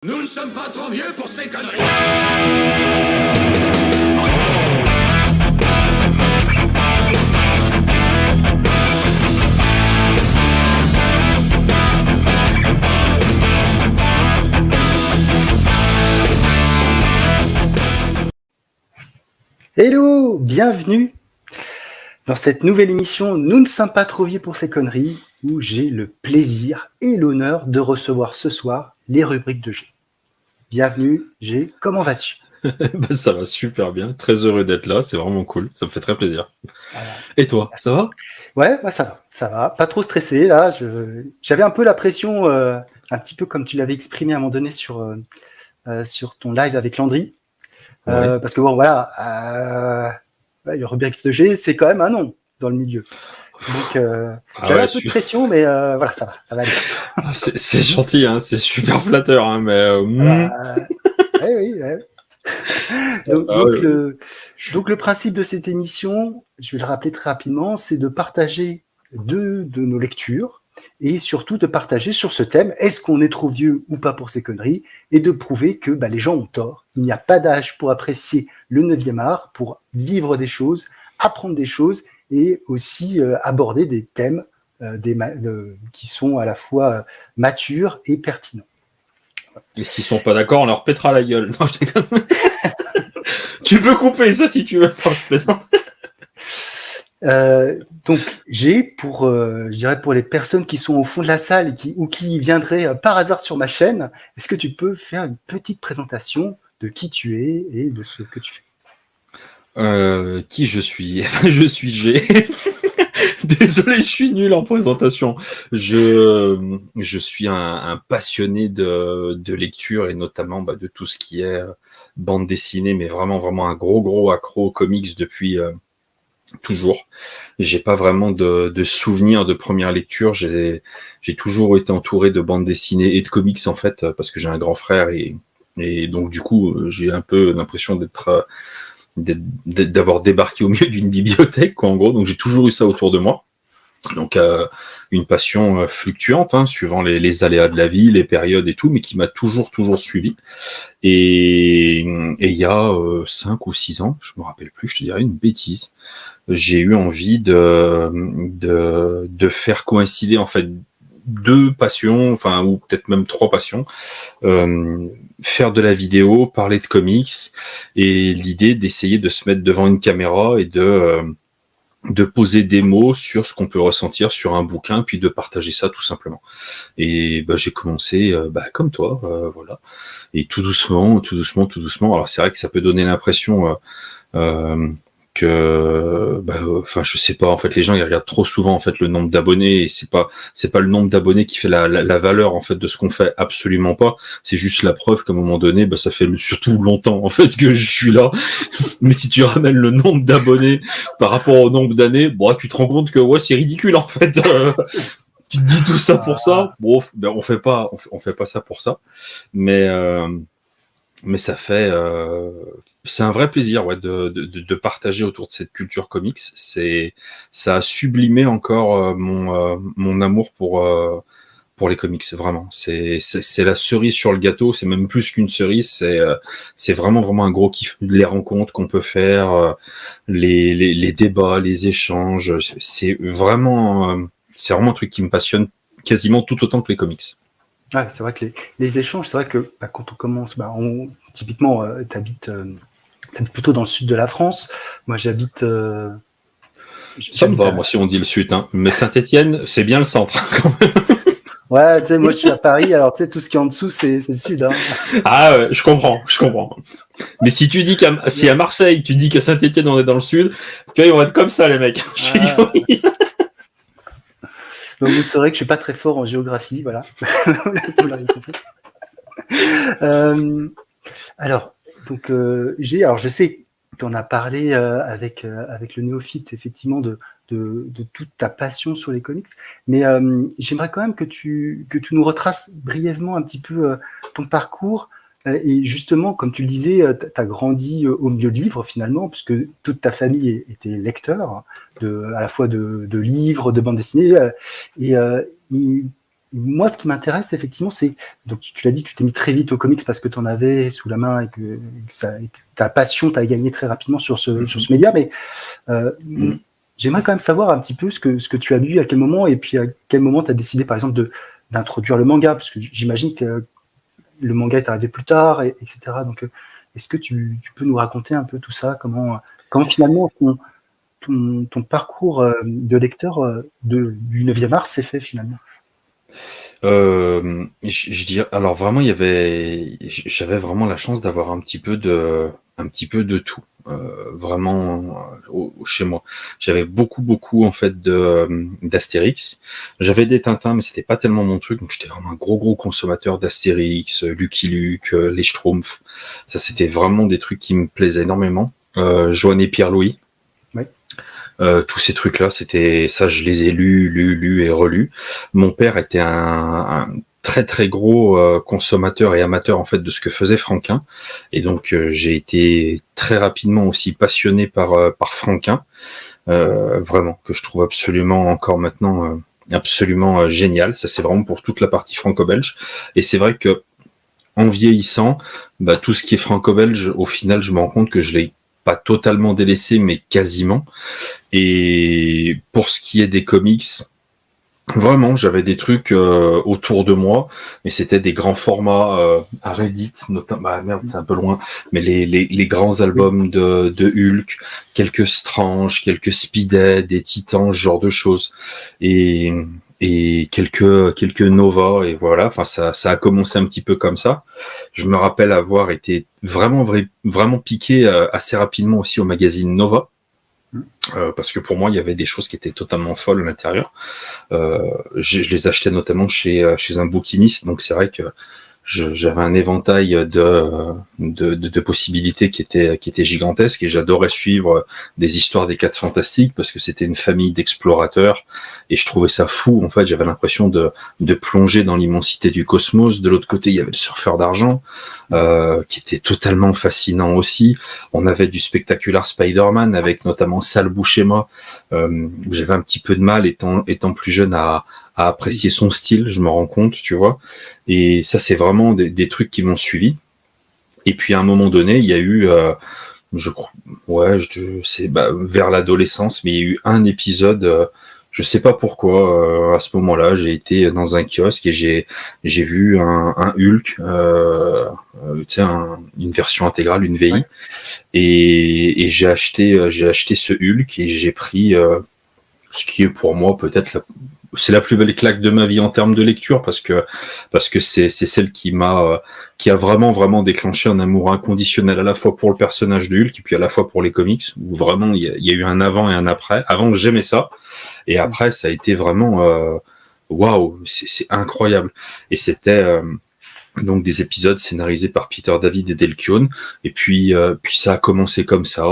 Nous ne sommes pas trop vieux pour ces conneries. Hello, bienvenue dans cette nouvelle émission Nous ne sommes pas trop vieux pour ces conneries, où j'ai le plaisir et l'honneur de recevoir ce soir les rubriques de G. Bienvenue G, comment vas-tu? Bah, ça va super bien, très heureux d'être là, c'est vraiment cool, ça me fait très plaisir. Voilà. Et toi, ça va? Ouais, bah ça va, pas trop stressé là. J'avais un peu la pression, un petit peu comme tu l'avais exprimé à un moment donné sur ton live avec Landry, Ouais. parce que bon voilà, le rubrique de G, c'est quand même un nom dans le milieu. Donc j'avais un peu de pression, mais voilà, ça va aller. C'est gentil, hein, c'est super flatteur, hein, mais Oui. Donc le principe de cette émission, je vais le rappeler très rapidement, c'est de partager de nos lectures et surtout de partager sur ce thème, est-ce qu'on est trop vieux ou pas pour ces conneries, et de prouver que les gens ont tort. Il n'y a pas d'âge pour apprécier le 9e art, pour vivre des choses, apprendre des choses et aussi aborder des thèmes qui sont à la fois matures et pertinents. et s'ils sont pas d'accord, on leur pètera la gueule. Non, je déconne. Tu peux couper ça si tu veux. Non, je plaisante. Donc je dirais pour les personnes qui sont au fond de la salle ou qui viendraient par hasard sur ma chaîne, est-ce que tu peux faire une petite présentation de qui tu es et de ce que tu fais? Qui je suis? Je suis G. Désolé, je suis nul en présentation. Je suis un passionné de lecture et notamment de tout ce qui est bande dessinée, mais vraiment un gros accro aux comics depuis toujours. J'ai pas vraiment de souvenirs de première lecture. J'ai toujours été entouré de bandes dessinées et de comics en fait, parce que j'ai un grand frère et donc du coup j'ai un peu l'impression d'avoir débarqué au milieu d'une bibliothèque, quoi, en gros. Donc j'ai toujours eu ça autour de moi. Donc une passion fluctuante, hein, suivant les aléas de la vie, les périodes et tout, mais qui m'a toujours suivi. Et il y a 5 ou 6 ans, je me rappelle plus, je te dirais une bêtise, j'ai eu envie de faire coïncider en fait 2 passions, enfin ou peut-être même 3 passions, faire de la vidéo, parler de comics, et l'idée d'essayer de se mettre devant une caméra et de poser des mots sur ce qu'on peut ressentir sur un bouquin, puis de partager ça tout simplement. Et j'ai commencé comme toi, voilà. Et tout doucement. Alors c'est vrai que ça peut donner l'impression que je sais pas, en fait les gens ils regardent trop souvent en fait le nombre d'abonnés, et c'est pas le nombre d'abonnés qui fait la valeur en fait de ce qu'on fait, absolument pas. C'est juste la preuve qu'à un moment donné ça fait surtout longtemps en fait que je suis là. Mais si tu ramènes le nombre d'abonnés par rapport au nombre d'années, tu te rends compte que c'est ridicule en fait. Tu te dis tout ça pour ça. Bon, on fait pas ça pour ça, mais ça fait c'est un vrai plaisir de partager autour de cette culture comics. Ça a sublimé encore mon amour pour les comics, vraiment. C'est la cerise sur le gâteau, c'est même plus qu'une cerise, c'est vraiment un gros kiff. Les rencontres qu'on peut faire, les débats, les échanges, c'est vraiment un truc qui me passionne quasiment tout autant que les comics. Ouais, c'est vrai que les échanges, c'est vrai que quand on commence, typiquement, t'habites plutôt dans le sud de la France. Moi, j'habite. Ça me va, moi, si on dit le sud, hein. Mais Saint-Étienne, c'est bien le centre, quand même. Ouais, tu sais, moi, je suis à Paris, alors tu sais, tout ce qui est en dessous, c'est le sud. Hein. Ah ouais, je comprends. Mais si tu dis si à Marseille, tu dis qu'à Saint-Étienne, on est dans le sud, ils vont être comme ça, les mecs. Donc, vous saurez que je suis pas très fort en géographie, voilà. Vous l'avez compris. Alors, donc, alors je sais que tu en as parlé avec le néophyte, effectivement, de toute ta passion sur les comics, mais j'aimerais quand même que tu nous retraces brièvement un petit peu ton parcours. Et justement, comme tu le disais, tu as grandi au milieu de livres finalement, puisque toute ta famille était lecteur, à la fois de livres, de bandes dessinées. Et moi, ce qui m'intéresse, effectivement, c'est. Donc, tu l'as dit, tu t'es mis très vite aux comics parce que tu en avais sous la main et que ta passion t'a gagné très rapidement sur ce média. Mais j'aimerais quand même savoir un petit peu ce que tu as lu, à quel moment, et puis à quel moment tu as décidé, par exemple, d'introduire le manga, parce que j'imagine que le manga est arrivé plus tard, etc. Donc, est-ce que tu peux nous raconter un peu tout ça, comment finalement ton parcours de lecteur du 9e art s'est fait finalement? Je dirais, alors vraiment, j'avais vraiment la chance d'avoir un petit peu de tout, vraiment chez moi. J'avais beaucoup en fait d'Astérix. J'avais des Tintins, mais c'était pas tellement mon truc, donc j'étais vraiment un gros consommateur d'Astérix, Lucky Luke, les Schtroumpfs. Ça, c'était vraiment des trucs qui me plaisaient énormément. Joanne et Pierre-Louis. Tous ces trucs-là, c'était ça, je les ai lus et relus. Mon père était un très gros consommateur et amateur en fait de ce que faisait Franquin, et donc j'ai été très rapidement aussi passionné par Franquin, vraiment que je trouve absolument encore maintenant absolument génial. Ça, c'est vraiment pour toute la partie franco-belge, et c'est vrai que en vieillissant, tout ce qui est franco-belge, au final, je me rends compte que je l'ai pas totalement délaissé, mais quasiment. Et pour ce qui est des comics, vraiment, j'avais des trucs autour de moi, mais c'était des grands formats à Reddit, notamment. Merde, c'est un peu loin, mais les grands albums de Hulk, quelques Strange, quelques Speedhead, des Titans, ce genre de choses, et quelques Nova, et voilà. Enfin, ça a commencé un petit peu comme ça. Je me rappelle avoir été vraiment piqué assez rapidement aussi au magazine Nova. Parce que pour moi, il y avait des choses qui étaient totalement folles à l'intérieur. Je les achetais notamment chez un bouquiniste, donc c'est vrai que j'avais un éventail de possibilités qui était gigantesque, et j'adorais suivre des histoires des 4 Fantastiques parce que c'était une famille d'explorateurs, et je trouvais ça fou. En fait, j'avais l'impression de plonger dans l'immensité du cosmos. De l'autre côté, il y avait le surfeur d'argent qui était totalement fascinant aussi. On avait du spectaculaire Spider-Man avec notamment Sal Buscema, où j'avais un petit peu de mal étant plus jeune à apprécier son style, je me rends compte, tu vois. Et ça, c'est vraiment des trucs qui m'ont suivi. Et puis à un moment donné, il y a eu, je crois, c'est vers l'adolescence, mais il y a eu un épisode, je sais pas pourquoi, à ce moment-là, j'ai été dans un kiosque et j'ai vu un Hulk, une version intégrale, une VI, et j'ai acheté ce Hulk, et j'ai pris ce qui est pour moi peut-être c'est la plus belle claque de ma vie en termes de lecture, parce que c'est celle qui a vraiment déclenché un amour inconditionnel à la fois pour le personnage de Hulk et puis à la fois pour les comics, où vraiment il y a eu un avant et un après. Avant, j'aimais ça, et après ça a été vraiment waouh, c'est incroyable. Et c'était donc des épisodes scénarisés par Peter David et Dale Keown, et puis ça a commencé comme ça.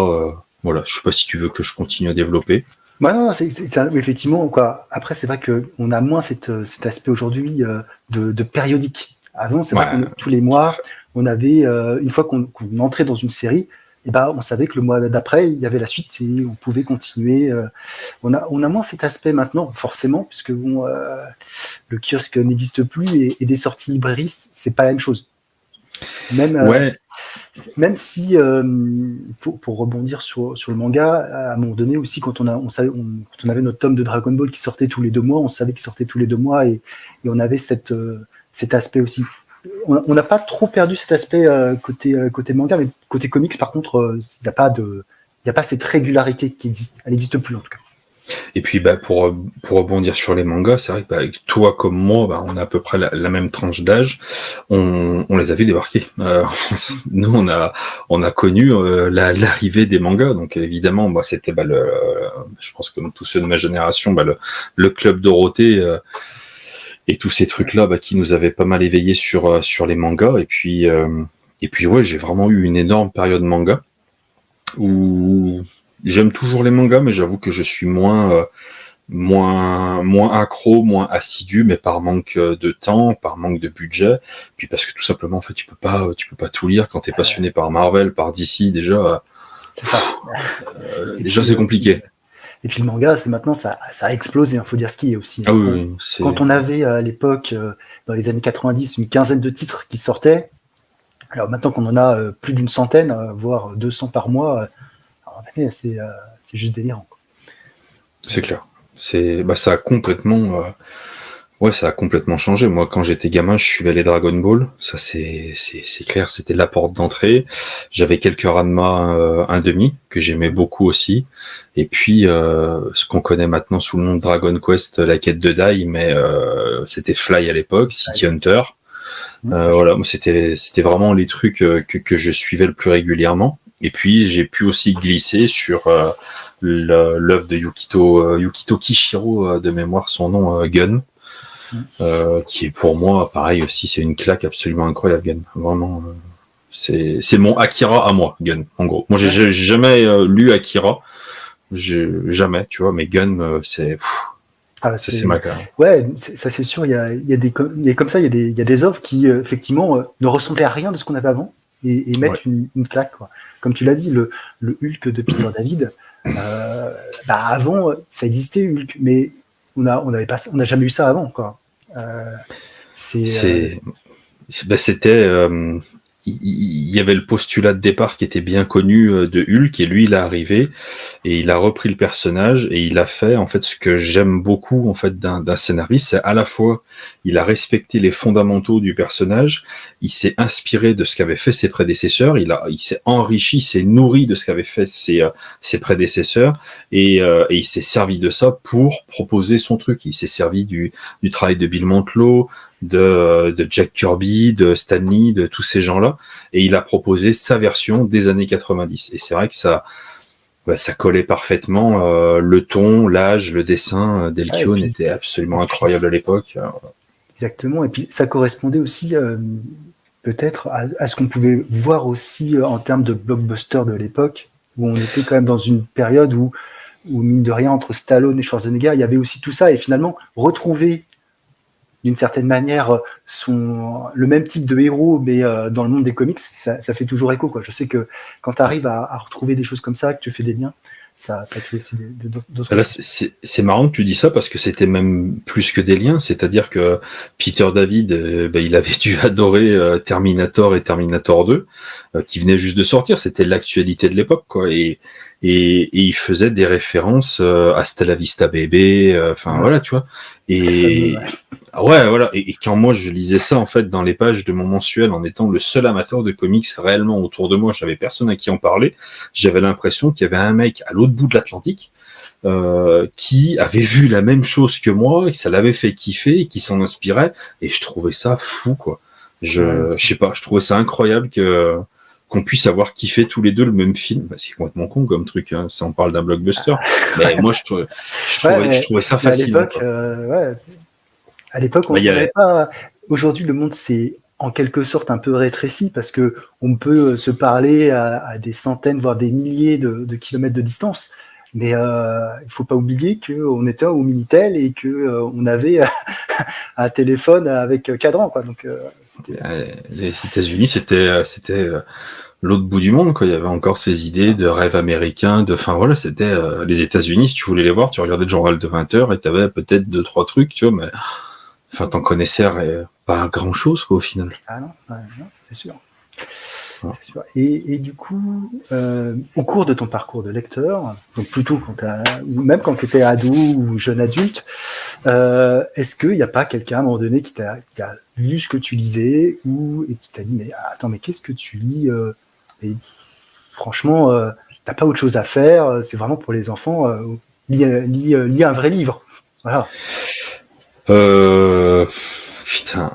Voilà, je sais pas si tu veux que je continue à développer. Ouais, non, effectivement, quoi. Après, c'est vrai qu'on a moins cet aspect aujourd'hui de périodique. Avant, c'est vrai que tous les mois, on avait, une fois qu'on entrait dans une série, et on savait que le mois d'après, il y avait la suite et on pouvait continuer. On a moins cet aspect maintenant, forcément, puisque le kiosque n'existe plus, et des sorties librairies, c'est pas la même chose. Même si, pour rebondir sur le manga, à un moment donné aussi, quand on avait notre tome de Dragon Ball qui sortait tous les 2 mois, on savait qu'il sortait tous les 2 mois, et on avait cet aspect aussi. On n'a pas trop perdu cet aspect côté manga, mais côté comics, par contre, il n'y a pas cette régularité qui existe. Elle n'existe plus, en tout cas. Et puis pour rebondir sur les mangas, c'est vrai que toi comme moi, on a à peu près la même tranche d'âge. On les a vus débarquer. Nous on a connu l'arrivée des mangas. Donc évidemment, moi c'était je pense que comme tous ceux de ma génération, le club Dorothée et tous ces trucs là qui nous avaient pas mal éveillés sur les mangas. Et puis ouais, j'ai vraiment eu une énorme période manga où j'aime toujours les mangas, mais j'avoue que je suis moins accro, moins assidu, mais par manque de temps, par manque de budget, puis parce que tout simplement, en fait, tu peux pas tout lire quand t'es passionné par Marvel, par DC, déjà. C'est ça. Déjà, c'est compliqué. Et puis le manga, c'est maintenant, ça a explosé, il faut dire ce qu'il y a aussi. Ah oui, oui, c'est... Quand on avait à l'époque, dans les années 90, une quinzaine de titres qui sortaient, alors maintenant qu'on en a plus d'une centaine, voire 200 par mois, c'est juste délirant. C'est clair. Ça a complètement... Ouais, ça a complètement changé. Moi, quand j'étais gamin, je suivais les Dragon Ball. Ça, c'est clair, c'était la porte d'entrée. J'avais quelques Ranma 1/2 que j'aimais beaucoup aussi. Et puis, ce qu'on connaît maintenant sous le nom de Dragon Quest, la quête de Dai, mais c'était Fly à l'époque, City Hunter. Voilà, moi, c'était vraiment les trucs que je suivais le plus régulièrement. Et puis, j'ai pu aussi glisser sur l'œuvre de Yukito Kishiro, de mémoire, son nom, Gun. Qui est pour moi pareil aussi, c'est une claque absolument incroyable, Gun, vraiment c'est mon Akira à moi, Gun, en gros. Moi j'ai jamais lu Akira, jamais, tu vois, mais Gun c'est ma claque. Ouais, ça c'est sûr, il y a comme ça, il y a des œuvres qui effectivement ne ressemblaient à rien de ce qu'on avait avant et mettent une claque, quoi. Comme tu l'as dit, le Hulk de Peter David, avant ça existait Hulk, mais on n'a jamais eu ça avant, quoi. C'était il y avait le postulat de départ qui était bien connu de Hulk, et lui il est arrivé et il a repris le personnage et il a fait en fait ce que j'aime beaucoup en fait d'un scénariste, c'est à la fois il a respecté les fondamentaux du personnage, il s'est inspiré de ce qu'avaient fait ses prédécesseurs, il s'est enrichi, il s'est nourri de ce qu'avaient fait ses prédécesseurs et il s'est servi de ça pour proposer son truc. Il s'est servi du travail de Bill Mantlo, de Jack Kirby, de Stan Lee, de tous ces gens-là, et il a proposé sa version des années 90. Et c'est vrai que ça collait parfaitement, le ton, l'âge, le dessin d'Elkion était absolument incroyable à l'époque. Exactement, et puis ça correspondait aussi peut-être à ce qu'on pouvait voir aussi en termes de blockbuster de l'époque, où on était quand même dans une période où mine de rien, entre Stallone et Schwarzenegger, il y avait aussi tout ça, et finalement retrouver d'une certaine manière le même type de héros, mais dans le monde des comics, ça fait toujours écho, quoi. Je sais que quand tu arrives à retrouver des choses comme ça, que tu fais des liens, ça crée aussi d'autres Là, choses. c'est marrant que tu dis ça, parce que c'était même plus que des liens, c'est-à-dire que Peter David, il avait dû adorer Terminator et Terminator 2, qui venaient juste de sortir, c'était l'actualité de l'époque, quoi, et il faisait des références à Hasta la Vista Baby, voilà, tu vois, et ouais, voilà. Et quand moi je lisais ça en fait dans les pages de mon mensuel, en étant le seul amateur de comics réellement autour de moi, j'avais personne à qui en parler. J'avais l'impression qu'il y avait un mec à l'autre bout de l'Atlantique qui avait vu la même chose que moi et ça l'avait fait kiffer et qui s'en inspirait. Et je trouvais ça fou, quoi. Je sais pas, je trouvais ça incroyable qu'on puisse avoir kiffé tous les deux le même film. C'est complètement con comme truc, hein. Ça, on parle d'un blockbuster. Mais moi je trouvais ça fascinant. À l'époque, on n'avait pas. Aujourd'hui, le monde s'est en quelque sorte un peu rétréci parce que on peut se parler à des centaines, voire des milliers de kilomètres de distance. Mais il faut pas oublier qu'on était au Minitel et qu'on avait un téléphone avec cadran, quoi. Donc, les États-Unis, c'était l'autre bout du monde, quoi. Il y avait encore ces idées de rêve américain, voilà, c'était les États-Unis. Si tu voulais les voir, tu regardais le journal de 20h et tu avais peut-être 2-3 trucs, tu vois, mais t'en connaissais pas grand-chose, quoi, au final. Ah non, c'est sûr. Ouais. C'est sûr. Et du coup, au cours de ton parcours de lecteur, donc plutôt même quand tu étais ado ou jeune adulte, est-ce qu'il n'y a pas quelqu'un à un moment donné qui a vu ce que tu lisais et qui t'a dit mais attends, mais qu'est-ce que tu lis et franchement, t'as pas autre chose à faire, c'est vraiment pour les enfants, lis un vrai livre. Voilà. Putain,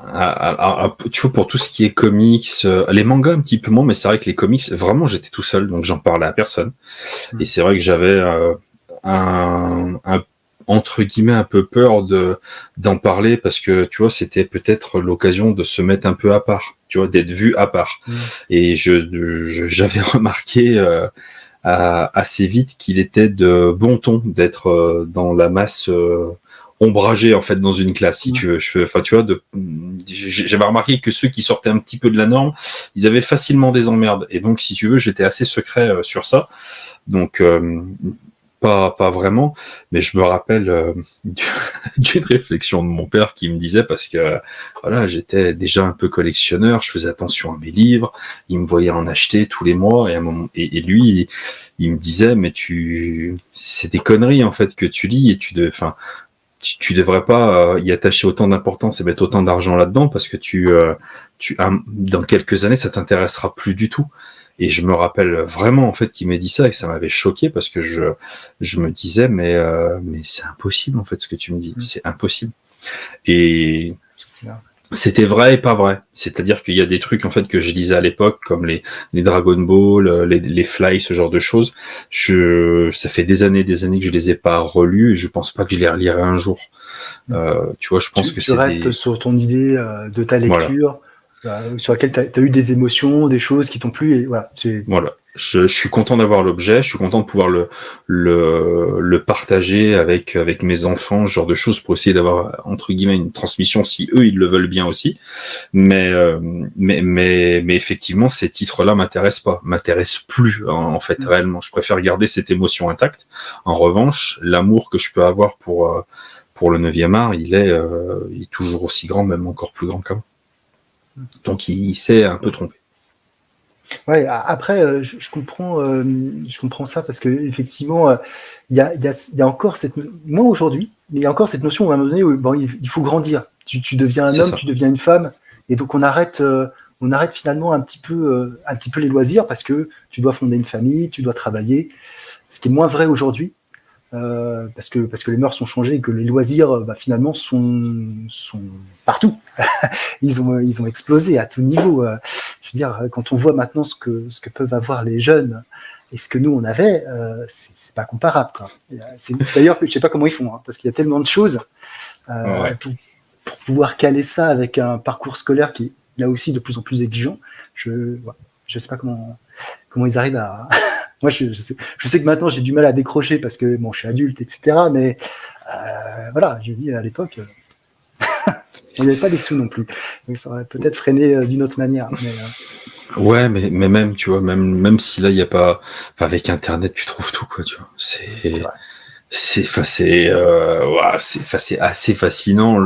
tu vois, pour tout ce qui est comics, les mangas un petit peu moins, mais c'est vrai que les comics, vraiment, j'étais tout seul, donc j'en parlais à personne. Et c'est vrai que j'avais entre guillemets un peu peur d'en parler parce que tu vois, c'était peut-être l'occasion de se mettre un peu à part, tu vois, d'être vu à part. Et j'avais remarqué assez vite qu'il était de bon ton d'être dans la masse ombragé en fait dans une classe, si tu veux. Tu vois, j'avais remarqué que ceux qui sortaient un petit peu de la norme, ils avaient facilement des emmerdes. Et donc, si tu veux, j'étais assez secret sur ça. Donc, pas vraiment, mais je me rappelle d'une réflexion de mon père qui me disait, parce que voilà, j'étais déjà un peu collectionneur, je faisais attention à mes livres, il me voyait en acheter tous les mois, et, à un moment, et lui, il me disait, mais c'est des conneries en fait que tu lis, et tu devrais pas y attacher autant d'importance et mettre autant d'argent là-dedans, parce que dans quelques années, ça t'intéressera plus du tout. Et je me rappelle vraiment en fait qu'il m'ait dit ça, et que ça m'avait choqué, parce que je me disais, mais c'est impossible en fait ce que tu me dis, c'est impossible. Et c'était vrai et pas vrai. C'est-à-dire qu'il y a des trucs en fait que je lisais à l'époque, comme les Dragon Ball, les Fly, ce genre de choses. Ça fait des années que je les ai pas relus, et je pense pas que je les relirai un jour. Tu vois, je pense que tu c'est restes sur ton idée de ta lecture, sur laquelle tu as eu des émotions, des choses qui t'ont plu, et voilà. Voilà. Je suis content d'avoir l'objet, je suis content de pouvoir le partager avec mes enfants, ce genre de choses, pour essayer d'avoir entre guillemets une transmission, si eux ils le veulent bien aussi. Mais effectivement, ces titres-là m'intéressent plus en fait réellement. Je préfère garder cette émotion intacte. En revanche, l'amour que je peux avoir pour le 9e art, il est toujours aussi grand, même encore plus grand qu'avant. Donc il s'est un peu trompé. Ouais, après, je comprends ça, parce que effectivement, il y a encore moi aujourd'hui, mais il y a encore cette notion à un moment donné où bon, il faut grandir. Tu deviens un homme, tu deviens une femme, et donc on arrête finalement un petit peu les loisirs, parce que tu dois fonder une famille, tu dois travailler, ce qui est moins vrai aujourd'hui. Parce que les mœurs sont changées, et que les loisirs finalement sont partout. ils ont explosé à tout niveau. Je veux dire, quand on voit maintenant ce que peuvent avoir les jeunes et ce que nous on avait, c'est pas comparable, quoi. C'est d'ailleurs que je sais pas comment ils font, parce qu'il y a tellement de choses pour pouvoir caler ça avec un parcours scolaire qui est là aussi de plus en plus exigeant. Je sais pas comment ils arrivent à moi, je sais que maintenant j'ai du mal à décrocher, parce que bon, je suis adulte, etc. Mais voilà, je dis à l'époque, on n'avait pas les sous non plus, donc ça aurait peut-être freiné d'une autre manière. Ouais, mais même, tu vois, même si là il y a pas, enfin, avec Internet, tu trouves tout, quoi, tu vois. C'est assez fascinant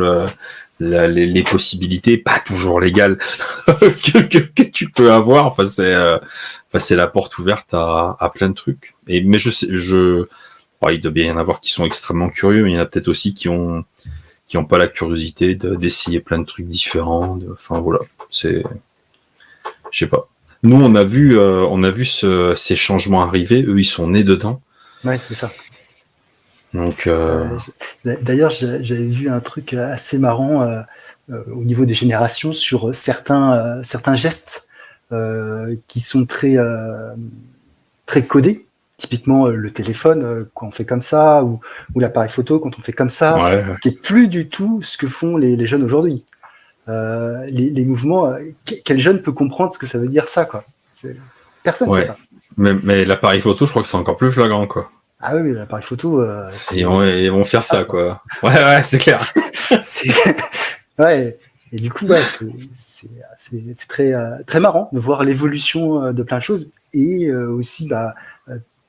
les possibilités, pas toujours légales, que tu peux avoir. Enfin, c'est la porte ouverte à plein de trucs. Mais il doit bien y en avoir qui sont extrêmement curieux, mais il y en a peut-être aussi qui ont pas la curiosité d'essayer plein de trucs différents. Enfin voilà, je sais pas. Nous, on a vu ces changements arriver. Eux, ils sont nés dedans. Ouais, c'est ça. Donc, d'ailleurs, j'avais vu un truc assez marrant au niveau des générations, sur certains gestes qui sont très codés. Typiquement, le téléphone, quand on fait comme ça, ou l'appareil photo, quand on fait comme ça, qui est plus du tout ce que font les jeunes aujourd'hui. Les mouvements, quel jeune peut comprendre ce que ça veut dire, ça, quoi? Personne fait ça. Mais l'appareil photo, je crois que c'est encore plus flagrant, quoi. Ah oui, l'appareil photo, ils vont faire ça, quoi. Ouais, c'est clair. Ouais. Et du coup, c'est très très marrant de voir l'évolution de plein de choses, et aussi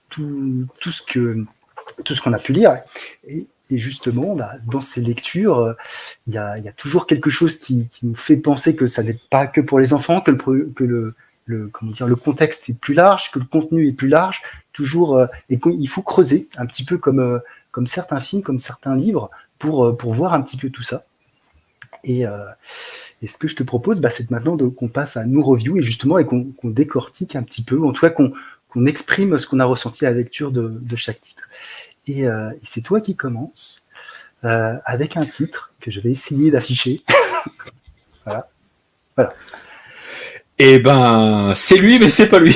tout ce qu'on a pu lire. Et justement, dans ces lectures, il y a toujours quelque chose qui nous fait penser que ça n'est pas que pour les enfants, que le contexte est plus large, que le contenu est plus large, toujours, et qu'il faut creuser un petit peu comme certains films, comme certains livres, pour voir un petit peu tout ça. Et ce que je te propose, c'est maintenant qu'on passe à nos reviews, et justement, et qu'on décortique un petit peu, en tout cas qu'on exprime ce qu'on a ressenti à la lecture de chaque titre. Et c'est toi qui commences avec un titre que je vais essayer d'afficher. Voilà. Eh ben, c'est lui, mais c'est pas lui.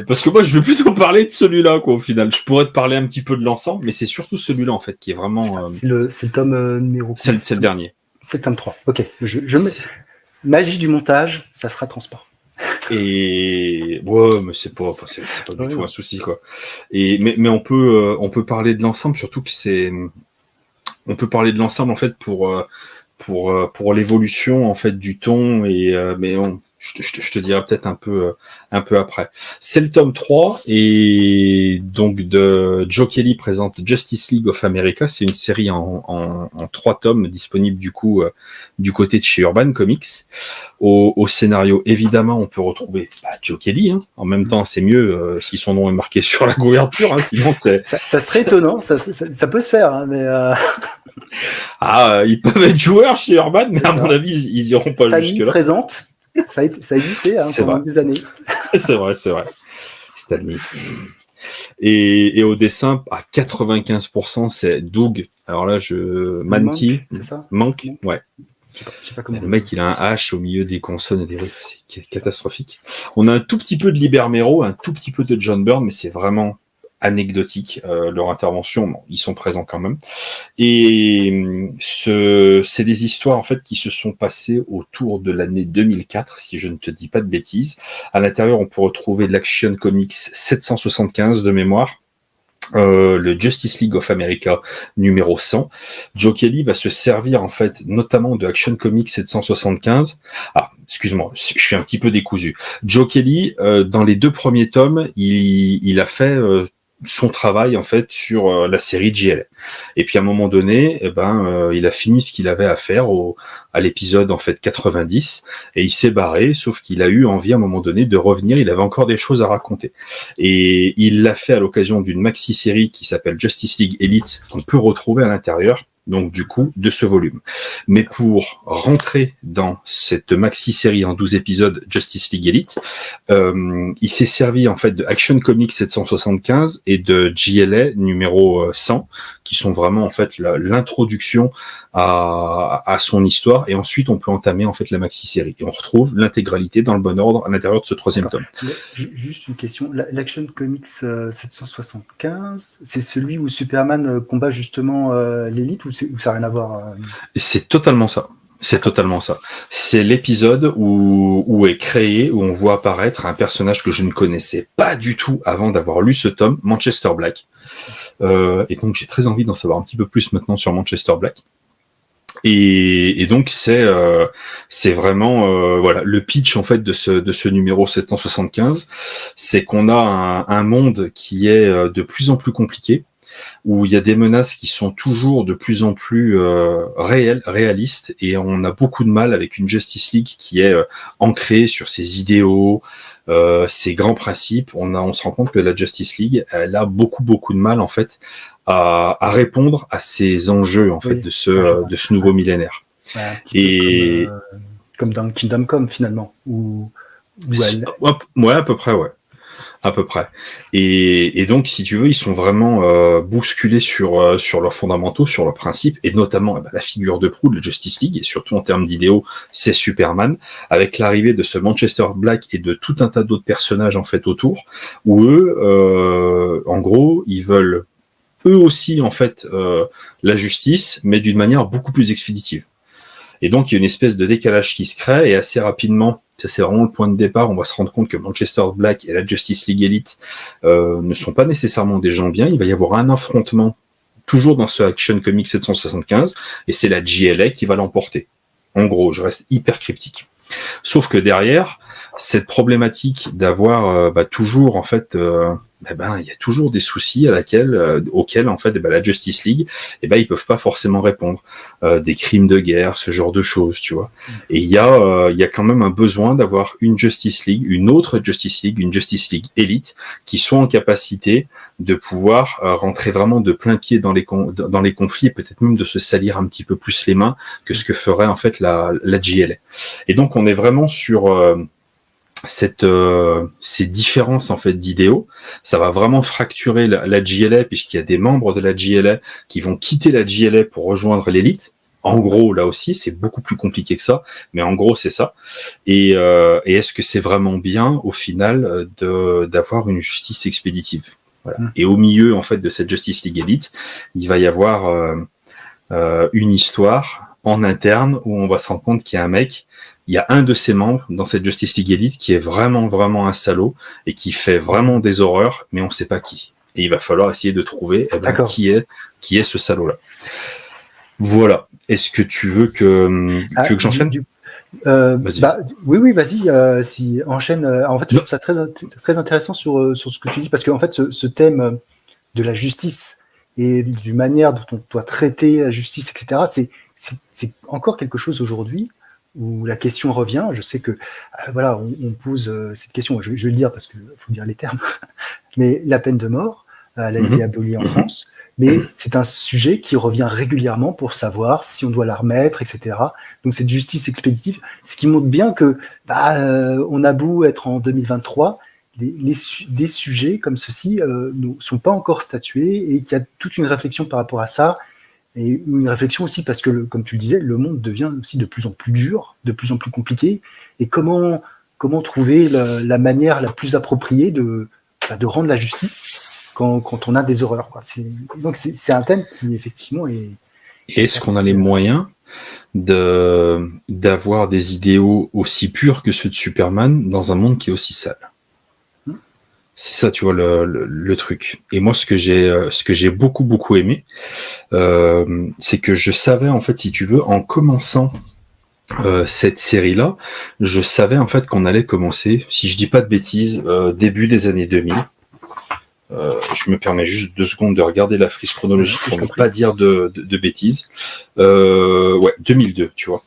Parce que moi, je vais plutôt parler de celui-là, quoi, au final. Je pourrais te parler un petit peu de l'ensemble, mais c'est surtout celui-là, en fait, qui est vraiment... C'est le tome numéro... C'est le dernier. C'est le tome 3. Ok. Magie du montage, ça sera transparent. Et ouais, mais c'est pas du tout un souci, quoi. Mais on peut parler de l'ensemble, surtout que on peut parler de l'ensemble, en fait, pour l'évolution, en fait, du ton, et Je te dirai peut-être un peu après. C'est le tome 3 et donc de Joe Kelly présente Justice League of America. C'est une série en 3 tomes disponible du coup du côté de chez Urban Comics. Au scénario, évidemment, on peut retrouver Joe Kelly. Hein. En même temps, c'est mieux si son nom est marqué sur la couverture. Hein, sinon, ça serait étonnant. Ça peut se faire, hein, mais ils peuvent être joueurs chez Urban, mais à mon avis, ils iront pas jusque-là. Présente. Ça a existé pendant des années. C'est vrai. Stanley. Et au dessin, à 95%, c'est Doug. Alors là, Mankey. C'est ça Manque, ouais. Je sais pas comment. Le mec, il a un H au milieu des consonnes et des riffs. C'est catastrophique. On a un tout petit peu de Libermero, un tout petit peu de John Byrne, mais c'est vraiment anecdotique. Leur intervention, bon, ils sont présents quand même. Et c'est des histoires en fait qui se sont passées autour de l'année 2004, si je ne te dis pas de bêtises. À l'intérieur, on peut retrouver l'Action Comics 775 de mémoire. Le Justice League of America numéro 100. Joe Kelly va se servir en fait notamment de Action Comics 775. Ah, excuse-moi, je suis un petit peu décousu. Joe Kelly, dans les 2 premiers tomes, il a fait son travail en fait sur la série JLA. Et puis à un moment donné, il a fini ce qu'il avait à faire à l'épisode en fait 90 et il s'est barré, sauf qu'il a eu envie à un moment donné de revenir, il avait encore des choses à raconter. Et il l'a fait à l'occasion d'une maxi-série qui s'appelle Justice League Elite, qu'on peut retrouver à l'intérieur, donc du coup, de ce volume. Mais pour rentrer dans cette maxi-série en 12 épisodes Justice League Elite, il s'est servi en fait de Action Comics 775 et de JLA numéro 100, qui sont vraiment en fait l'introduction à son histoire, et ensuite on peut entamer en fait la maxi-série. Et on retrouve l'intégralité dans le bon ordre à l'intérieur de ce 3e tome. Juste une question, l'Action Comics 775, c'est celui où Superman combat justement l'élite, ou ça n'a rien à voir C'est totalement ça. C'est l'épisode où est créé, où on voit apparaître un personnage que je ne connaissais pas du tout avant d'avoir lu ce tome, Manchester Black. Et donc j'ai très envie d'en savoir un petit peu plus maintenant sur Manchester Black. Et donc c'est vraiment voilà le pitch en fait de ce numéro 775, c'est qu'on a un monde qui est de plus en plus compliqué, où il y a des menaces qui sont toujours de plus en plus réalistes, et on a beaucoup de mal avec une Justice League qui est ancrée sur ses idéaux, ses grands principes. On se rend compte que la Justice League, elle a beaucoup de mal en fait à répondre à ces enjeux en fait de ce nouveau millénaire. Ouais, un petit peu comme dans Kingdom Come finalement, où elle... Ouais, à peu près, ouais. À peu près. Et donc, si tu veux, ils sont vraiment bousculés sur leurs fondamentaux, sur leurs principes, et notamment la figure de proue de la Justice League, et surtout en termes d'idéaux, c'est Superman, avec l'arrivée de ce Manchester Black et de tout un tas d'autres personnages en fait autour, où eux, en gros, ils veulent eux aussi en fait la justice, mais d'une manière beaucoup plus expéditive. Et donc, il y a une espèce de décalage qui se crée, et assez rapidement, ça c'est vraiment le point de départ, on va se rendre compte que Manchester Black et la Justice League Elite ne sont pas nécessairement des gens bien. Il va y avoir un affrontement, toujours dans ce Action Comics 775, et c'est la JLA qui va l'emporter. En gros, je reste hyper cryptique. Sauf que derrière, cette problématique d'avoir toujours en fait... il y a toujours des soucis auxquels en fait la Justice League ils peuvent pas forcément répondre, des crimes de guerre, ce genre de choses, tu vois. Et il y a quand même un besoin d'avoir une Justice League, une autre Justice League, une Justice League Elite qui soit en capacité de pouvoir rentrer vraiment de plein pied dans les conflits, et peut-être même de se salir un petit peu plus les mains que ce que ferait en fait la JLA. Et donc on est vraiment sur ces différences en fait d'idéaux. Ça va vraiment fracturer la JLA, puisqu'il y a des membres de la JLA qui vont quitter la JLA pour rejoindre l'élite. En gros, là aussi, c'est beaucoup plus compliqué que ça, mais en gros, c'est ça. Et est-ce que c'est vraiment bien, au final, d'avoir une justice expéditive? Voilà. Et au milieu, en fait, de cette Justice League Elite, il va y avoir une histoire en interne où on va se rendre compte qu'il y a un mec, il y a un de ses membres dans cette Justice League Elite qui est vraiment un salaud et qui fait vraiment des horreurs, mais on ne sait pas qui. Et il va falloir essayer de trouver qui est ce salaud-là. Voilà. Est-ce que tu veux que j'enchaîne? Vas-y. Oui, vas-y, si enchaîne. En fait, je trouve ça très intéressant sur ce que tu dis, parce qu'en fait, ce thème de la justice et du manière dont on doit traiter la justice, etc., c'est encore quelque chose aujourd'hui où la question revient. Je sais que, voilà, on pose cette question, je vais le dire parce qu'il faut dire les termes, mais la peine de mort, elle a été abolie en France. Mais c'est un sujet qui revient régulièrement pour savoir si on doit la remettre, etc. Donc cette justice expéditive, ce qui montre bien que on a beau être en 2023, des sujets comme ceci ne sont pas encore statués et qu'il y a toute une réflexion par rapport à ça. Et une réflexion aussi parce que, comme tu le disais, le monde devient aussi de plus en plus dur, de plus en plus compliqué. Et comment trouver la manière la plus appropriée de rendre la justice quand on a des horreurs, quoi. Donc c'est un thème qui effectivement est. Et est-ce qu'on a les moyens d'avoir des idéaux aussi purs que ceux de Superman dans un monde qui est aussi sale? C'est ça, tu vois, le truc. Et moi, ce que j'ai beaucoup aimé, c'est que je savais, en fait, si tu veux, en commençant cette série-là, je savais en fait qu'on allait commencer, si je dis pas de bêtises, début des années 2000. Je me permets juste 2 secondes de regarder la frise chronologique pour ne pas dire de bêtises. 2002, tu vois.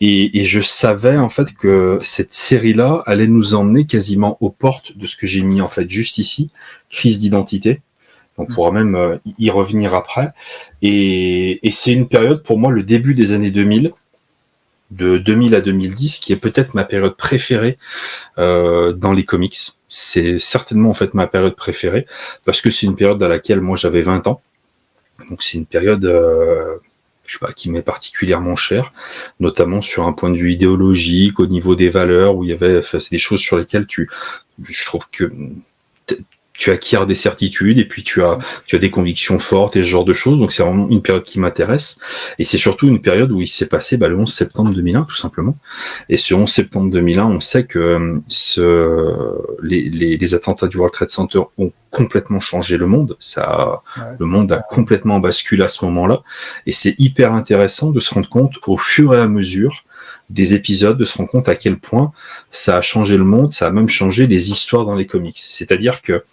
Et je savais en fait que cette série-là allait nous emmener quasiment aux portes de ce que j'ai mis en fait juste ici, crise d'identité. On pourra même y revenir après. Et c'est une période pour moi, le début des années 2000, de 2000 à 2010, qui est peut-être ma période préférée dans les comics. C'est certainement en fait ma période préférée parce que c'est une période à laquelle moi j'avais 20 ans. Donc c'est une période je sais pas, qui m'est particulièrement chère, notamment sur un point de vue idéologique, au niveau des valeurs, où il y avait, enfin, c'est des choses sur lesquelles je trouve que tu acquiers des certitudes et puis tu as des convictions fortes et ce genre de choses. Donc c'est vraiment une période qui m'intéresse. Et c'est surtout une période où il s'est passé le 11 septembre 2001, tout simplement. Et ce 11 septembre 2001, on sait que les attentats du World Trade Center ont complètement changé le monde. Le monde a complètement basculé à ce moment-là. Et c'est hyper intéressant de se rendre compte au fur et à mesure des épisodes, de se rendre compte à quel point ça a changé le monde, ça a même changé les histoires dans les comics. C'est-à-dire que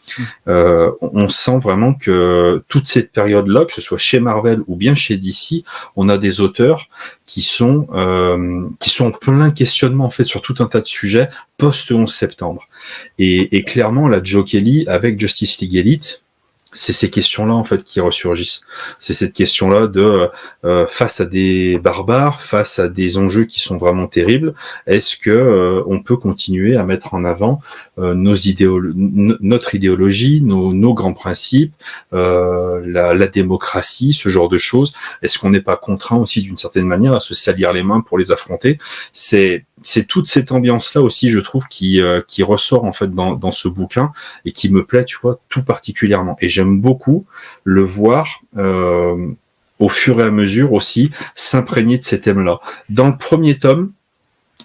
on sent vraiment que toute cette période-là, que ce soit chez Marvel ou bien chez DC, on a des auteurs qui sont en plein questionnement en fait sur tout un tas de sujets post 11 septembre. Et clairement, la Joe Kelly avec Justice League Elite, c'est ces questions-là en fait qui ressurgissent. C'est cette question-là de face à des barbares, face à des enjeux qui sont vraiment terribles, est-ce que on peut continuer à mettre en avant notre idéologie, nos grands principes, la démocratie, ce genre de choses. Est-ce qu'on n'est pas contraint aussi d'une certaine manière à se salir les mains pour les affronter? C'est toute cette ambiance-là aussi, je trouve, qui ressort en fait dans ce bouquin et qui me plaît, tu vois, tout particulièrement. Et j'aime beaucoup le voir au fur et à mesure aussi s'imprégner de ces thèmes-là. Dans le premier tome,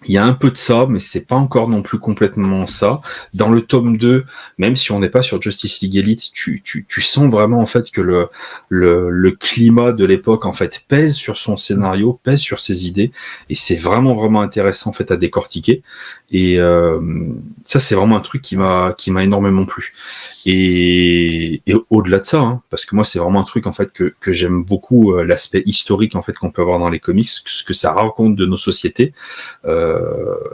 il y a un peu de ça, mais c'est pas encore non plus complètement ça. Dans le tome 2, même si on n'est pas sur Justice League Elite, tu sens vraiment en fait que le climat de l'époque en fait pèse sur son scénario, pèse sur ses idées, et c'est vraiment intéressant en fait à décortiquer. Et ça c'est vraiment un truc qui m'a énormément plu. Et au-delà de ça, hein, parce que moi c'est vraiment un truc en fait que j'aime beaucoup, l'aspect historique en fait qu'on peut avoir dans les comics, ce que ça raconte de nos sociétés.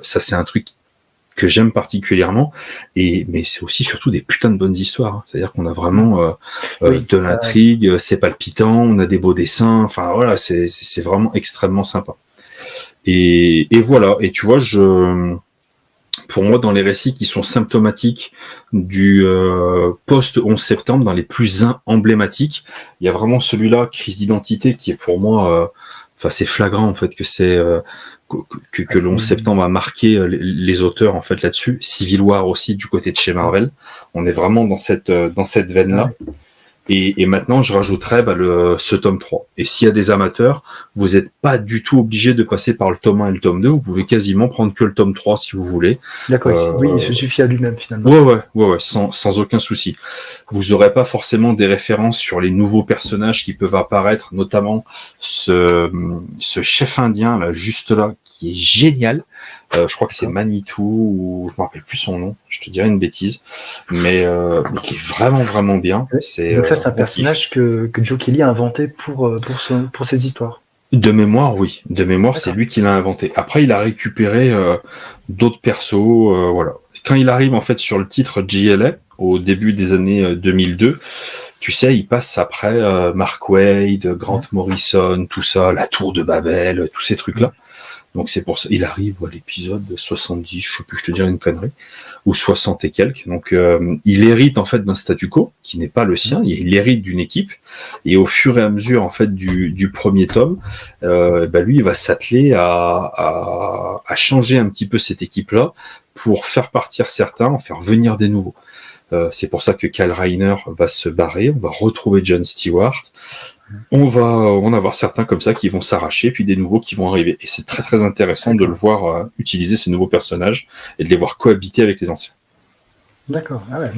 Ça c'est un truc que j'aime particulièrement, mais c'est aussi surtout des putains de bonnes histoires, hein. C'est-à-dire qu'on a vraiment de l'intrigue, c'est palpitant, on a des beaux dessins, enfin voilà, c'est vraiment extrêmement sympa. Et voilà, et tu vois, pour moi, dans les récits qui sont symptomatiques du post-11 septembre, dans les plus emblématiques, il y a vraiment celui-là, crise d'identité, qui est pour moi, c'est flagrant en fait que c'est que le 11 septembre a marqué les auteurs en fait là-dessus. Civil War aussi du côté de chez Marvel. On est vraiment dans cette veine-là. Et maintenant, je rajouterais ce tome 3. Et s'il y a des amateurs, vous n'êtes pas du tout obligé de passer par le tome 1 et le tome 2. Vous pouvez quasiment prendre que le tome 3 si vous voulez. D'accord, oui, il se suffit à lui-même finalement. Ouais, sans aucun souci. Vous n'aurez pas forcément des références sur les nouveaux personnages qui peuvent apparaître, notamment ce chef indien là, juste là, qui est génial. Je crois que c'est Manitou, ou je me rappelle plus son nom, je te dirais une bêtise, mais qui est vraiment bien. Ouais. Donc ça, c'est un personnage que Joe Kelly a inventé pour ses histoires. De mémoire, oui. De mémoire, D'accord. c'est lui qui l'a inventé. Après, il a récupéré d'autres persos, voilà. Quand il arrive en fait sur le titre JLA, au début des années 2002, tu sais, il passe après Mark Waid, Grant Morrison, tout ça, la Tour de Babel, tous ces trucs-là. Donc c'est pour ça, il arrive à l'épisode 70, je sais plus, je te dirais une connerie, ou 60 et quelques. Donc il hérite en fait d'un statu quo qui n'est pas le sien, il hérite d'une équipe, et au fur et à mesure en fait du premier tome, lui il va s'atteler à changer un petit peu cette équipe-là pour faire partir certains, en faire venir des nouveaux. C'est pour ça que Kyle Rayner va se barrer, on va retrouver Jon Stewart. On va en avoir certains comme ça qui vont s'arracher, puis des nouveaux qui vont arriver. Et c'est très intéressant de le voir utiliser ces nouveaux personnages et de les voir cohabiter avec les anciens. D'accord. Ah ouais,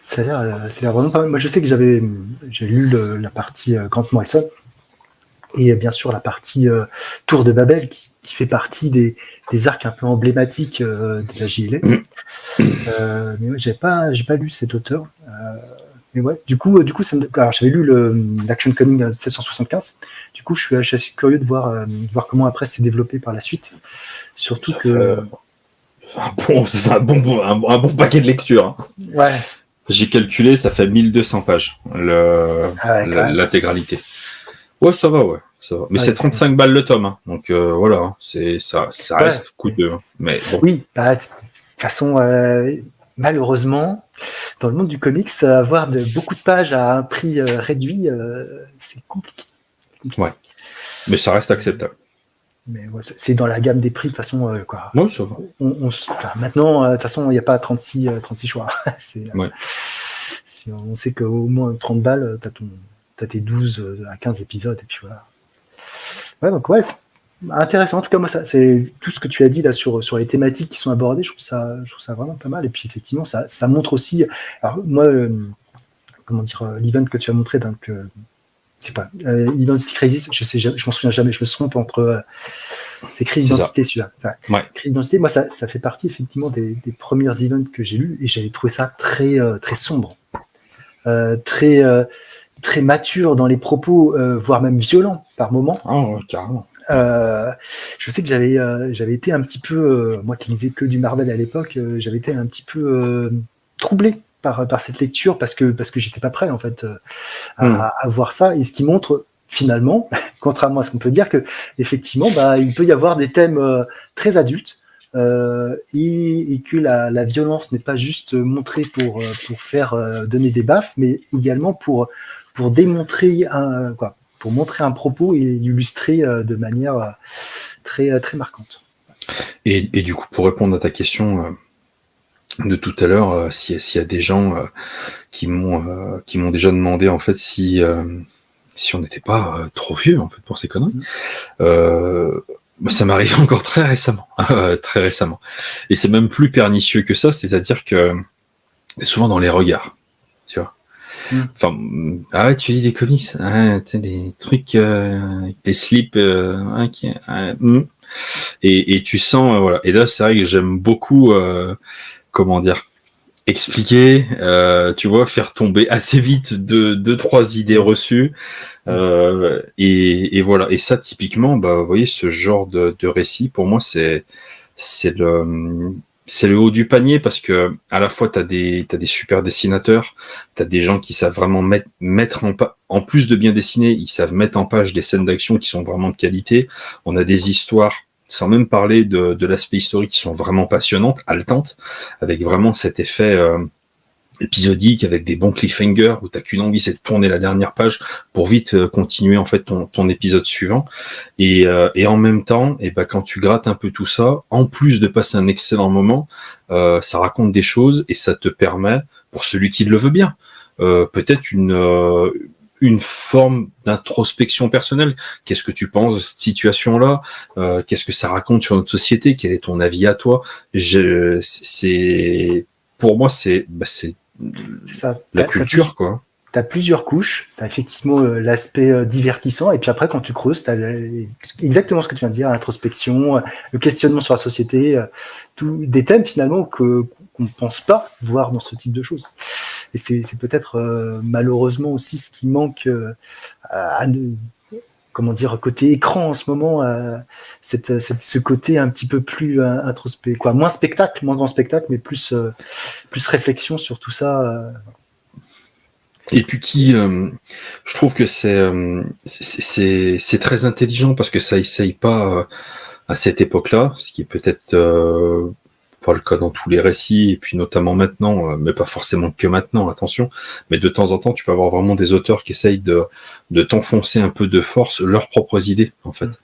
ça a l'air vraiment pas mal. Moi, je sais que j'ai lu la partie Grant Morrison et bien sûr la partie Tour de Babel qui fait partie des arcs un peu emblématiques de la JLA. Mais ouais, j'ai pas lu cet auteur. Mais ouais, du coup, alors j'avais lu l'Action Coming 1675. Du coup, je suis assez curieux de voir comment après c'est développé par la suite. Surtout que un bon paquet de lecture. Hein. Ouais. J'ai calculé, ça fait 1200 pages l'intégralité. Ouais, ça va, ouais. Ça va. Mais c'est 35 balles le tome, hein. Donc voilà, hein. Ça reste coûteux. Hein. Mais bon. Oui, de toute façon, malheureusement, dans le monde du comics, avoir beaucoup de pages à un prix réduit, c'est compliqué. Ouais. Mais ça reste acceptable. Mais ouais, c'est dans la gamme des prix, de toute façon, quoi. Oui, ça va. Maintenant, de toute façon, il n'y a pas 36 choix. Ouais. On sait qu'au moins 30 balles, t'as tes 12 à 15 épisodes, et puis voilà. Ouais, donc ouais, c'est intéressant. En tout cas, moi, c'est tout ce que tu as dit là sur les thématiques qui sont abordées. Je trouve ça vraiment pas mal. Et puis effectivement, ça montre aussi. Alors moi, l'event que tu as montré, donc c'est pas Identity Crisis. Je m'en souviens jamais. Je me trompe entre. C'est Crise d'identité celui-là. Ouais. Crise d'identité. Moi, ça fait partie effectivement des premiers events que j'ai lus et j'avais trouvé ça très très sombre, très mature dans les propos, voire même violent par moments. Oh, carrément. Je sais que j'avais été un petit peu, moi qui lisais que du Marvel à l'époque, j'avais été un petit peu troublé par cette lecture parce que j'étais pas prêt en fait à voir ça, et ce qui montre finalement, contrairement à ce qu'on peut dire, que effectivement il peut y avoir des thèmes très adultes et que la violence n'est pas juste montrée pour faire donner des baffes, mais également pour démontrer pour montrer un propos et l'illustrer de manière très, très marquante. Et du coup, pour répondre à ta question de tout à l'heure, s'il y a des gens qui m'ont déjà demandé en fait si on n'était pas trop vieux en fait pour ces conneries, ça m'arrive encore très récemment, et c'est même plus pernicieux que ça, c'est-à-dire que c'est souvent dans les regards, tu vois. Enfin, tu lis des comics, les trucs, les slips, et tu sens, voilà. Et là, c'est vrai que j'aime beaucoup, expliquer, tu vois, faire tomber assez vite deux, trois idées reçues, et voilà. Et ça, typiquement, vous voyez, ce genre de récit, pour moi, c'est le haut du panier, parce que à la fois t'as des super dessinateurs, t'as des gens qui savent vraiment mettre en plus de bien dessiner, ils savent mettre en page des scènes d'action qui sont vraiment de qualité. On a des histoires, sans même parler de l'aspect historique, qui sont vraiment passionnantes, haletantes, avec vraiment cet effet épisodique, avec des bons cliffhangers où t'as qu'une envie, c'est de tourner la dernière page pour vite continuer en fait ton épisode suivant, et en même temps, quand tu grattes un peu tout ça, en plus de passer un excellent moment, ça raconte des choses et ça te permet, pour celui qui le veut bien, peut-être une forme d'introspection personnelle. Qu'est-ce que tu penses de cette situation-là? Qu'est-ce que ça raconte sur notre société? Quel est ton avis à toi? Pour moi, c'est ça. la culture, quoi. Tu as plusieurs couches. Tu as effectivement l'aspect divertissant. Et puis après, quand tu creuses, tu as exactement ce que tu viens de dire, l'introspection, le questionnement sur la société, des thèmes finalement qu'on ne pense pas voir dans ce type de choses. Et c'est peut-être malheureusement aussi ce qui manque côté écran en ce moment, ce côté un petit peu plus introspect, quoi, moins grand spectacle, mais plus réflexion sur tout ça. Et puis je trouve que c'est très intelligent parce que ça essaye pas à cette époque-là, ce qui est peut-être pas le cas dans tous les récits, et puis notamment maintenant, mais pas forcément que maintenant, attention, mais de temps en temps, tu peux avoir vraiment des auteurs qui essayent de t'enfoncer un peu de force leurs propres idées, en fait.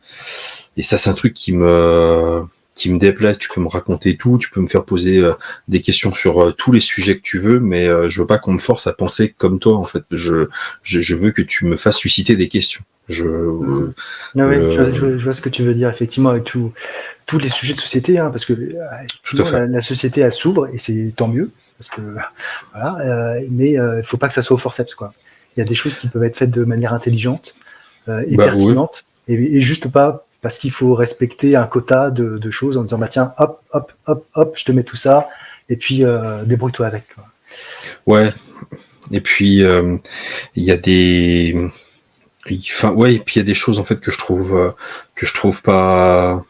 Et ça, c'est un truc qui me déplaît. Tu peux me raconter tout, tu peux me faire poser des questions sur tous les sujets que tu veux, mais je veux pas qu'on me force à penser comme toi, en fait. Je veux que tu me fasses susciter des questions. Je vois ce que tu veux dire, effectivement, avec tous les sujets de société, hein, parce que la société, elle s'ouvre, et c'est tant mieux, parce que voilà, mais il faut pas que ça soit au forceps, quoi. Il y a des choses qui peuvent être faites de manière intelligente et pertinente, et juste pas parce qu'il faut respecter un quota de choses en disant bah tiens, hop, hop, hop, hop, je te mets tout ça, et puis débrouille-toi avec, quoi. Ouais, et puis il y a des... Enfin, ouais, et puis il y a des choses en fait que je trouve pas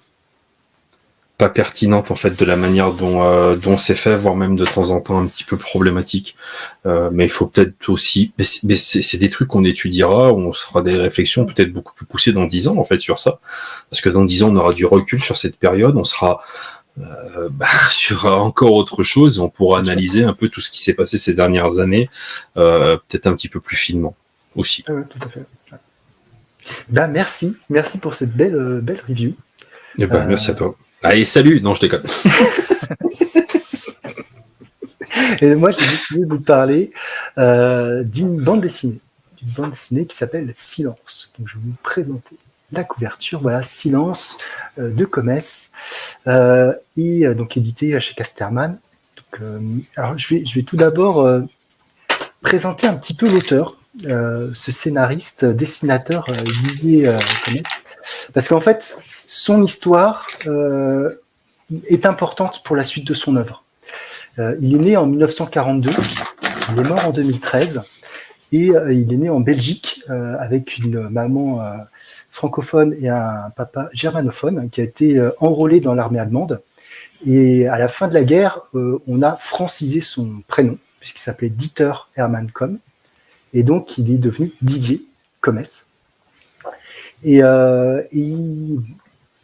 pertinente en fait de la manière dont c'est fait, voire même de temps en temps un petit peu problématique. Mais il faut peut-être aussi, mais c'est des trucs qu'on étudiera, où on se fera des réflexions peut-être beaucoup plus poussées dans 10 ans en fait sur ça, parce que dans 10 ans on aura du recul sur cette période, on sera sur encore autre chose, et on pourra analyser un peu tout ce qui s'est passé ces dernières années, peut-être un petit peu plus finement aussi. Ah ouais, tout à fait. Merci pour cette belle review. Et merci à toi. Allez, salut. Non, je déconne. Et moi, j'ai décidé de vous parler d'une bande dessinée qui s'appelle Silence. Donc, je vais vous présenter la couverture. Voilà, Silence de Comès, et donc édité chez Casterman. Donc, alors, je vais tout d'abord présenter un petit peu l'auteur. Ce scénariste, dessinateur Didier Comès, parce qu'en fait son histoire est importante pour la suite de son œuvre. Il est né en 1942, il est mort en 2013, et il est né en Belgique avec une maman francophone et un papa germanophone qui a été enrôlé dans l'armée allemande, et à la fin de la guerre on a francisé son prénom puisqu'il s'appelait Dieter Hermann Komm. Et donc, il est devenu Didier Comès. Et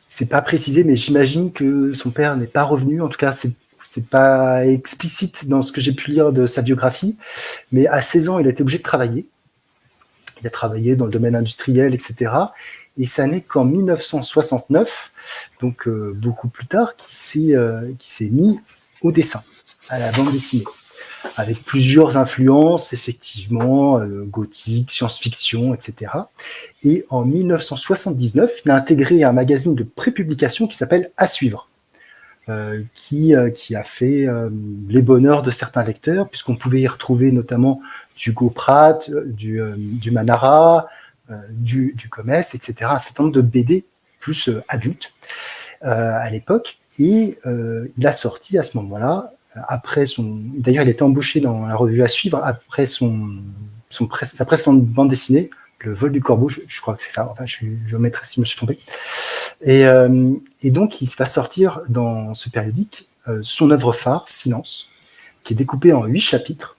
c'est pas précisé, mais j'imagine que son père n'est pas revenu. En tout cas, c'est pas explicite dans ce que j'ai pu lire de sa biographie. Mais à 16 ans, il a été obligé de travailler. Il a travaillé dans le domaine industriel, etc. Et ça n'est qu'en 1969, donc beaucoup plus tard, qu'il s'est mis au dessin, à la bande dessinée, avec plusieurs influences, effectivement, gothique, science-fiction, etc. Et en 1979, il a intégré un magazine de prépublication qui s'appelle À suivre, qui a fait les bonheurs de certains lecteurs, puisqu'on pouvait y retrouver notamment du Hugo Pratt, du Manara, du Comès, etc., un certain nombre de BD plus adultes à l'époque. Et il a sorti à ce moment-là, d'ailleurs, il était embauché dans la revue À suivre après sa précédente bande dessinée, Le vol du corbeau, je crois que c'est ça. Enfin, je mettrai si je me suis trompé. Et donc, il va sortir dans ce périodique son œuvre phare, Silence, qui est découpée en 8 chapitres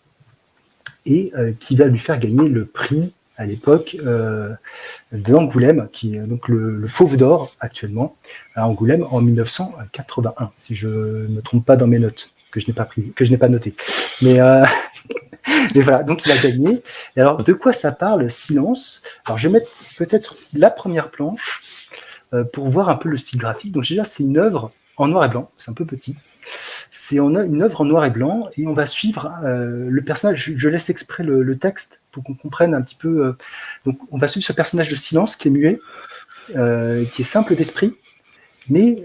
et qui va lui faire gagner le prix à l'époque de Angoulême, qui est donc le Fauve d'Or actuellement à Angoulême en 1981, si je ne me trompe pas dans mes notes, que je n'ai pas noté. Mais voilà, donc il a gagné. Et alors, de quoi ça parle, Silence? Alors, je vais mettre peut-être la première planche pour voir un peu le style graphique. Donc déjà, c'est une œuvre en noir et blanc, c'est un peu petit. C'est une œuvre en noir et blanc et on va suivre le personnage. Je laisse exprès le texte pour qu'on comprenne un petit peu. Donc, on va suivre ce personnage de Silence qui est muet, qui est simple d'esprit, mais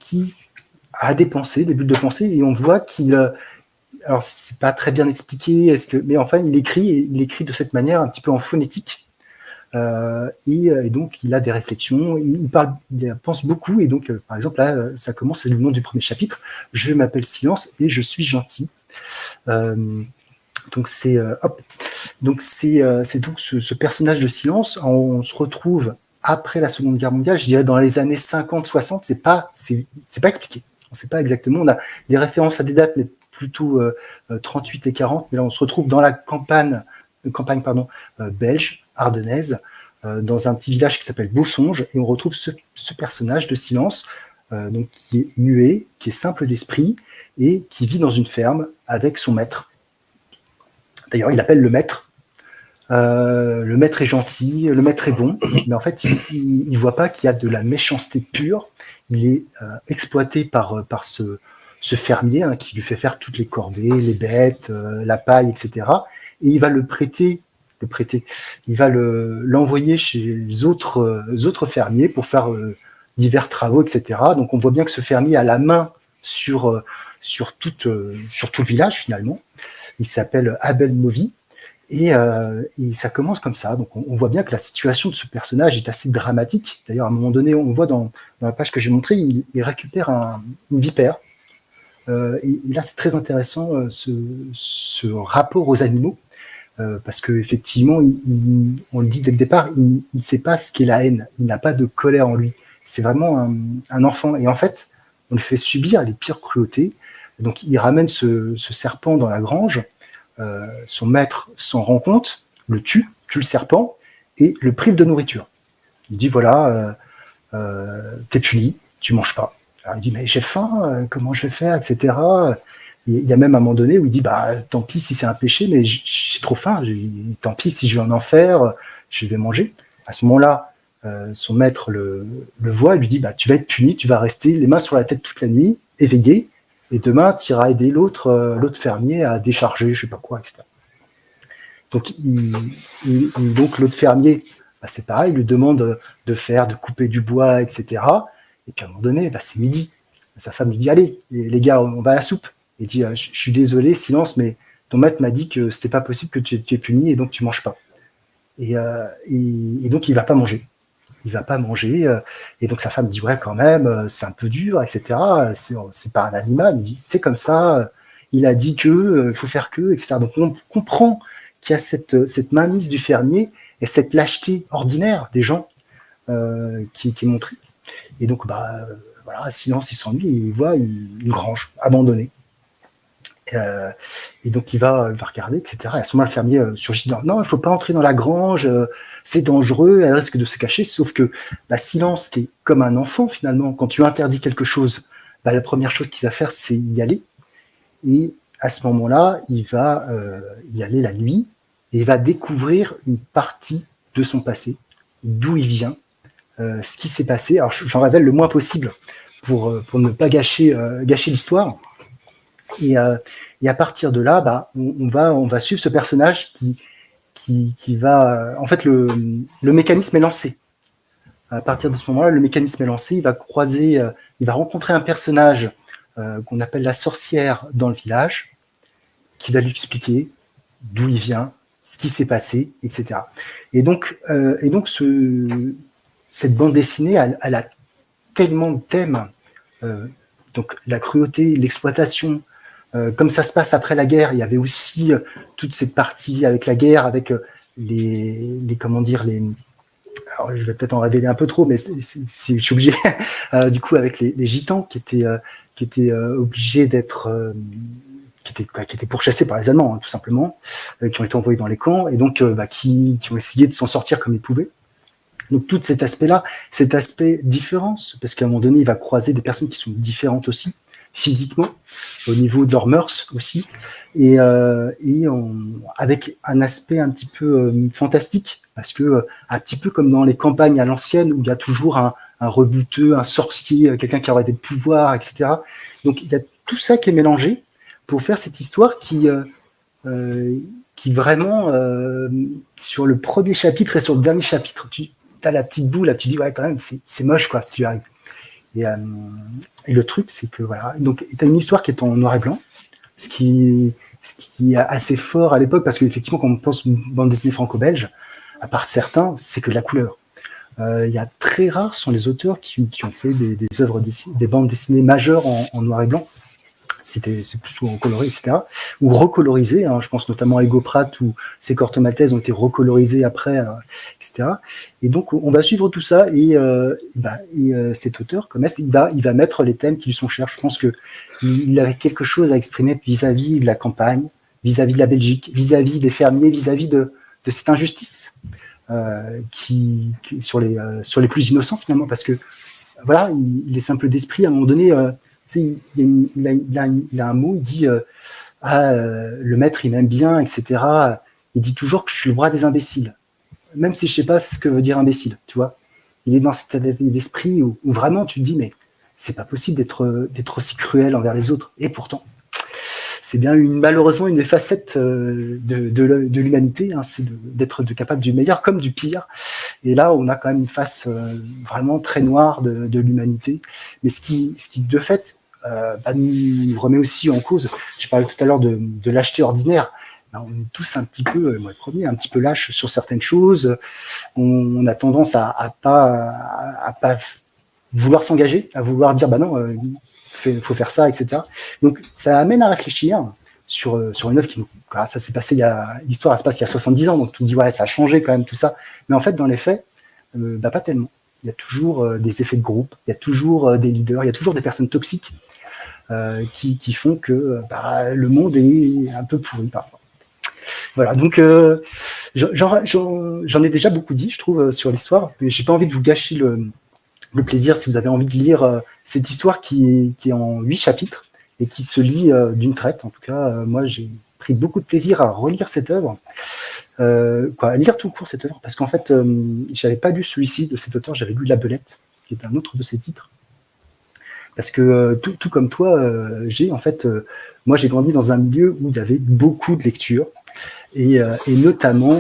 qui a des pensées, des bulles de pensée, et on voit qu'il. Alors, c'est pas très bien expliqué, mais enfin, il écrit de cette manière, un petit peu en phonétique. Et donc il a des réflexions, il pense beaucoup, et donc par exemple là ça commence, c'est le nom du premier chapitre, je m'appelle Silence et je suis gentil. Donc c'est ce personnage de Silence, on se retrouve après la Seconde Guerre mondiale, je dirais dans les années 50-60, c'est pas expliqué, on sait pas exactement, on a des références à des dates mais plutôt 38 et 40, mais là on se retrouve dans la campagne belge, ardennaise, dans un petit village qui s'appelle Beausonge, et on retrouve ce personnage de Silence, donc qui est muet, qui est simple d'esprit, et qui vit dans une ferme avec son maître. D'ailleurs, il appelle le maître. Le maître est gentil, le maître est bon, mais en fait, il voit pas qu'il y a de la méchanceté pure. Il est exploité par ce fermier qui lui fait faire toutes les corvées, les bêtes, la paille, etc. Et il va il va l'envoyer chez les autres fermiers pour faire divers travaux, etc. Donc on voit bien que ce fermier a la main sur tout le village finalement. Il s'appelle Abel Novi et ça commence comme ça. Donc on voit bien que la situation de ce personnage est assez dramatique. D'ailleurs à un moment donné, on voit dans la page que j'ai montrée, il récupère une vipère. Et là c'est très intéressant ce rapport aux animaux. Parce que effectivement, on le dit dès le départ, il ne sait pas ce qu'est la haine. Il n'a pas de colère en lui. C'est vraiment un enfant. Et en fait, on le fait subir les pires cruautés. Donc, il ramène ce serpent dans la grange. Son maître s'en rend compte, le tue le serpent et le prive de nourriture. Il dit voilà, t'es puni, tu manges pas. Alors il dit mais j'ai faim, comment je vais faire, etc. Et il y a même un moment donné où il dit bah tant pis si c'est un péché, mais j'ai trop faim, tant pis si je vais en enfer, je vais manger. À ce moment-là, son maître le voit et lui dit bah tu vas être puni, tu vas rester les mains sur la tête toute la nuit, éveillé, et demain tu iras aider l'autre fermier à décharger, je sais pas quoi, etc. Donc donc l'autre fermier, bah, c'est pareil, il lui demande de couper du bois, etc. Et puis à un moment donné, bah, c'est midi. Sa femme lui dit allez les gars, on va à la soupe. Il dit je suis désolé, Silence, mais ton maître m'a dit que c'était pas possible, que tu es puni et donc tu manges pas. Et donc il va pas manger. Et donc sa femme dit ouais quand même, c'est un peu dur, etc. C'est pas un animal. Il dit c'est comme ça. Il a dit que il faut faire que, etc. Donc on comprend qu'il y a cette mainmise du fermier et cette lâcheté ordinaire des gens qui est montrée. Et donc voilà, Silence, il s'ennuie et il voit une grange abandonnée. Et donc il va regarder, etc. Et à ce moment, le fermier surgit dit non, il ne faut pas entrer dans la grange, c'est dangereux, elle risque de se cacher. Sauf que Silence, qui est comme un enfant finalement, quand tu interdis quelque chose, la première chose qu'il va faire, c'est y aller. Et à ce moment-là, il va y aller la nuit et il va découvrir une partie de son passé, d'où il vient, ce qui s'est passé. Alors j'en révèle le moins possible pour ne pas gâcher l'histoire. Et à partir de là, on va suivre ce personnage qui va... En fait, le mécanisme est lancé. À partir de ce moment-là, le mécanisme est lancé. Il va rencontrer un personnage qu'on appelle la sorcière dans le village, qui va lui expliquer d'où il vient, ce qui s'est passé, etc. Et donc cette bande dessinée, elle a tellement de thèmes. Donc la cruauté, l'exploitation. Comme ça se passe après la guerre, il y avait aussi toute cette partie avec la guerre, avec alors je vais peut-être en révéler un peu trop, mais je suis obligé. Du coup, avec les gitans qui étaient obligés d'être, qui étaient pourchassés par les Allemands, tout simplement, qui ont été envoyés dans les camps et donc qui ont essayé de s'en sortir comme ils pouvaient. Donc tout cet aspect-là, cet aspect différence, parce qu'à un moment donné, il va croiser des personnes qui sont différentes aussi, physiquement, au niveau de leurs mœurs aussi, et avec un aspect un petit peu fantastique, parce que un petit peu comme dans les campagnes à l'ancienne, où il y a toujours un rebouteux, un sorcier, quelqu'un qui aurait des pouvoirs, etc. Donc il y a tout ça qui est mélangé pour faire cette histoire qui vraiment, sur le premier chapitre et sur le dernier chapitre, tu as la petite boule, là, tu dis, ouais, quand même, c'est moche, quoi, ce qui lui arrive. Et le truc, c'est que, voilà, donc, tu as une histoire qui est en noir et blanc, ce qui est assez fort à l'époque, parce qu'effectivement, quand on pense bande dessinée franco-belge, à part certains, c'est que de la couleur. Il y a très rares sont les auteurs qui ont fait des œuvres des bandes dessinées majeures en noir et blanc. C'est plus souvent coloré, etc. Ou recolorisé, hein, je pense notamment à Hugo Pratt, où ces corto maltaises ont été recolorisées après, etc. Et donc, on va suivre tout ça, et cet auteur, Comes, il va mettre les thèmes qui lui sont chers. Je pense qu'il avait quelque chose à exprimer vis-à-vis de la campagne, vis-à-vis de la Belgique, vis-à-vis des fermiers, vis-à-vis de cette injustice qui sur les plus innocents, finalement, parce que, voilà, il est simple d'esprit, à un moment donné... il a un mot, il dit le maître il m'aime bien, etc. Il dit toujours que je suis le roi des imbéciles, même si je sais pas ce que veut dire imbécile, tu vois. Il est dans cet état d'esprit où vraiment tu te dis mais c'est pas possible d'être aussi cruel envers les autres, et pourtant c'est bien malheureusement une des facettes de l'humanité, hein, c'est d'être capable du meilleur comme du pire. Et là, on a quand même une face vraiment très noire de l'humanité, mais ce qui de fait nous remet aussi en cause. Je parlais tout à l'heure de lâcheté ordinaire. On est tous un petit peu, moi le premier, un petit peu lâche sur certaines choses. On a tendance à pas vouloir s'engager, à vouloir dire bah non, faut faire ça, etc. Donc ça amène à réfléchir sur une œuvre qui, ça s'est passé l'histoire elle se passe il y a 70 ans, donc tu te dis ouais, ça a changé quand même tout ça, mais en fait dans les faits pas tellement. Il y a toujours des effets de groupe, il y a toujours des leaders, il y a toujours des personnes toxiques qui font que le monde est un peu pourri parfois. Voilà, donc j'en ai déjà beaucoup dit, je trouve, sur l'histoire, mais j'ai pas envie de vous gâcher le plaisir si vous avez envie de lire cette histoire qui est en 8 chapitres et qui se lit d'une traite. En tout cas, moi, j'ai pris beaucoup de plaisir à relire cette œuvre, à lire tout court cette œuvre, parce qu'en fait, j'avais pas lu celui-ci de cet auteur, j'avais lu La Belette, qui est un autre de ses titres. Parce que tout comme toi, moi, j'ai grandi dans un milieu où il y avait beaucoup de lectures, et notamment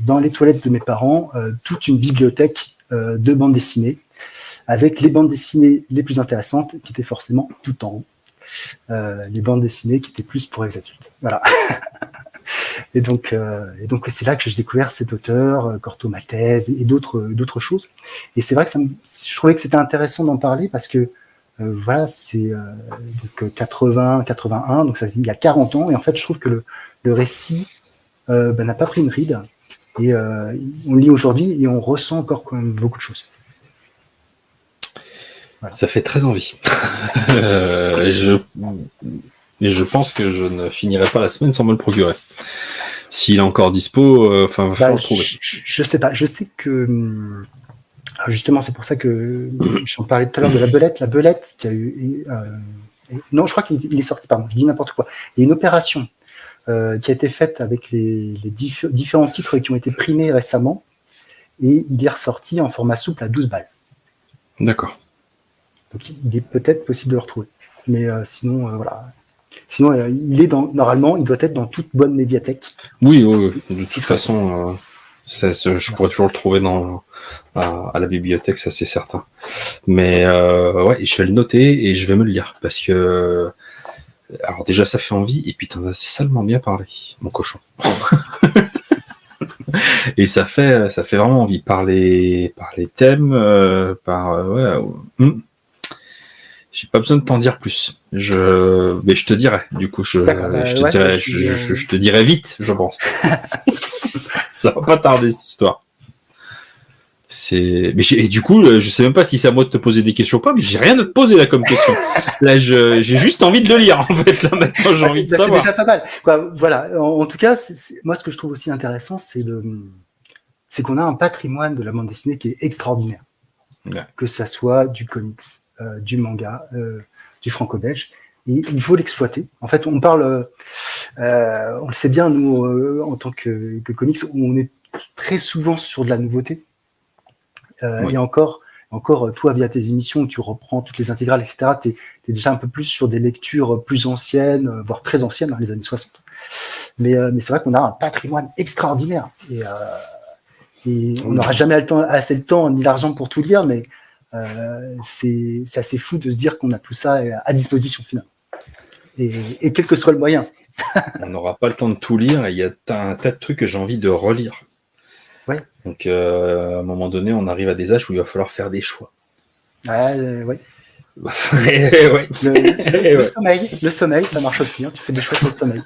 dans les toilettes de mes parents, toute une bibliothèque de bandes dessinées, avec les bandes dessinées les plus intéressantes, qui étaient forcément tout en haut. Les bandes dessinées qui étaient plus pour les adultes. Voilà. Et donc c'est là que j'ai découvert cet auteur, Corto Maltese et d'autres choses. Et c'est vrai que je trouvais que c'était intéressant d'en parler parce que voilà, c'est donc 80, 81, donc ça il y a 40 ans. Et en fait, je trouve que le récit n'a pas pris une ride. Et on lit aujourd'hui et on ressent encore quand même beaucoup de choses. Voilà. Ça fait très envie. Je pense que je ne finirai pas la semaine sans me le procurer. S'il est encore dispo, va falloir le trouver. Je sais pas. Je sais que justement, c'est pour ça que j'en parlais tout à l'heure de La Belette. La Belette qui a eu... non, je crois qu'il est sorti, pardon, je dis n'importe quoi. Il y a une opération qui a été faite avec les différents titres qui ont été primés récemment, et il est ressorti en format souple à 12 balles. D'accord. Donc il est peut-être possible de le retrouver. Mais sinon, voilà. Sinon, normalement, il doit être dans toute bonne médiathèque. Oui. De toute façon, je pourrais toujours le trouver à la bibliothèque, ça c'est certain. Mais ouais, je vais le noter et je vais me le lire parce que alors déjà ça fait envie et puis t'en as salement bien parlé, mon cochon. Et ça fait vraiment envie par les thèmes, J'ai pas besoin de t'en dire plus. Mais je te dirai. Du coup, je te dirai vite, je pense. Ça va pas tarder cette histoire. Et du coup, je sais même pas si c'est à moi de te poser des questions ou pas, mais j'ai rien à te poser là comme question. Là, j'ai juste envie de le lire, en fait. Là, maintenant, j'ai envie de savoir. C'est déjà pas mal. Voilà. En tout cas, moi, ce que je trouve aussi intéressant, c'est qu'on a un patrimoine de la bande dessinée qui est extraordinaire. Ouais. Que ça soit du comics, du manga, du franco-belge. Et il faut l'exploiter. En fait, on parle, on le sait bien, nous, en tant que comics, on est très souvent sur de la nouveauté. Et encore, Encore, toi, via tes émissions, où tu reprends toutes les intégrales, etc., tu es déjà un peu plus sur des lectures plus anciennes, voire très anciennes, les années 60. Mais c'est vrai qu'on a un patrimoine extraordinaire. Et on n'aura jamais assez le temps ni l'argent pour tout lire, mais c'est assez fou de se dire qu'on a tout ça à disposition, finalement. Et quel que soit le moyen. On n'aura pas le temps de tout lire et il y a un tas de trucs que j'ai envie de relire. Ouais. Donc, à un moment donné, on arrive à des âges où il va falloir faire des choix. Ouais. Ouais. Le sommeil, ça marche aussi. Hein. Tu fais des choix sur le sommeil.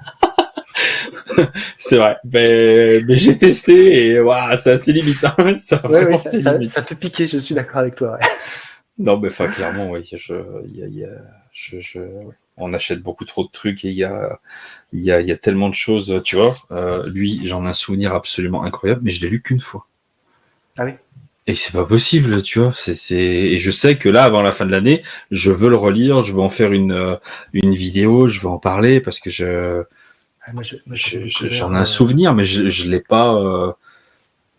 C'est vrai. Mais j'ai testé et wow, c'est assez limite. Hein. Ça peut piquer, je suis d'accord avec toi. Ouais. Non, mais enfin, clairement, oui. On achète beaucoup trop de trucs et il y a tellement de choses. Tu vois, lui, j'en ai un souvenir absolument incroyable, mais je l'ai lu qu'une fois. Ah oui. Et c'est pas possible, tu vois. Et je sais que là, avant la fin de l'année, je veux le relire, je veux en faire une vidéo, je veux en parler parce que j'en ai un souvenir, mais je l'ai pas.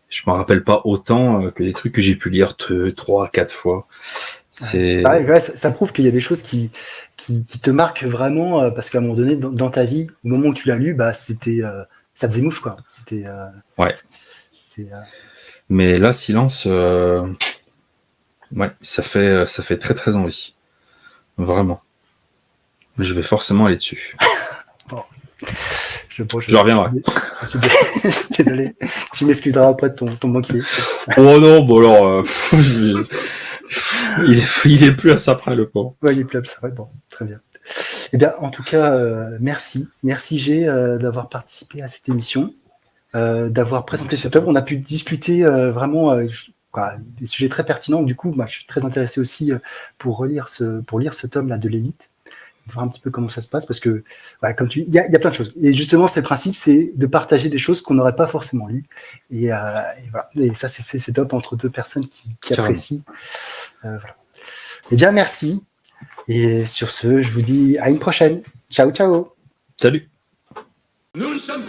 Je me rappelle pas autant que des trucs que j'ai pu lire 3-4 fois. Ça prouve qu'il y a des choses qui te marquent vraiment parce qu'à un moment donné, dans ta vie, au moment où tu l'as lu, bah c'était, ça faisait mouche, quoi. C'était. Ouais. Mais là, Silence, ouais, ça fait très très envie, vraiment. Je vais forcément aller dessus. Bon. Je reviendrai. Désolé, tu m'excuseras auprès de ton banquier. Oh non, bon alors, il est plus à ça près, le pauvre. Ouais, il est plus à ça près, bon, très bien. Eh bien, en tout cas, merci G d'avoir participé à cette émission, d'avoir présenté cette œuvre. On a pu discuter vraiment des sujets très pertinents. Du coup, je suis très intéressé aussi pour lire ce tome-là de l'élite. Voir un petit peu comment ça se passe parce que comme il y a plein de choses et justement c'est le principe, c'est de partager des choses qu'on n'aurait pas forcément lues et voilà, et ça c'est top entre deux personnes qui apprécient. Voilà. Eh bien merci, et sur ce je vous dis à une prochaine. Ciao. Salut. Nous ne sommes